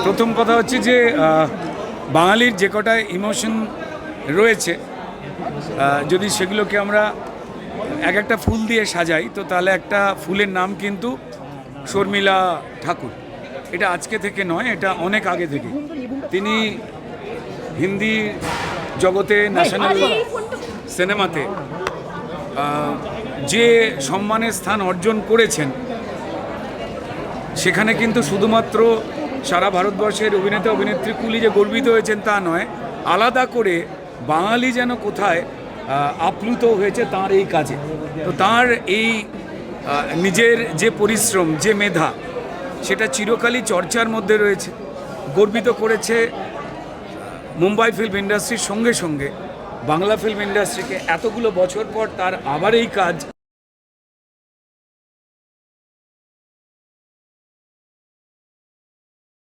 প্রথম কথা হচ্ছে যে বাঙালির যে কটা ইমোশন রয়েছে, যদি সেগুলোকে আমরা এক একটা ফুল দিয়ে সাজাই, তো তাহলে একটা ফুলের নাম কিন্তু শর্মিলা ঠাকুর। এটা আজকে থেকে নয়, এটা অনেক আগে থেকে। তিনি হিন্দি জগতে, ন্যাশনাল সিনেমাতে যে সম্মানের স্থান অর্জন করেছেন, সেখানে কিন্তু শুধুমাত্র সারা ভারতবর্ষের অভিনেতা অভিনেত্রী কুলি যে গর্বিত হয়েছেন তা নয়, আলাদা করে বাঙালি যেন কোথায় আপ্লুত হয়েছে তার এই কাজে। তো তার এই নিজের যে পরিশ্রম, যে মেধা, সেটা চিরকালই চর্চার মধ্যে রয়েছে। গর্বিত করেছে মুম্বাই ফিল্ম ইন্ডাস্ট্রির সঙ্গে সঙ্গে বাংলা ফিল্ম ইন্ডাস্ট্রিকে। এতগুলো বছর পর তার আবার এই কাজ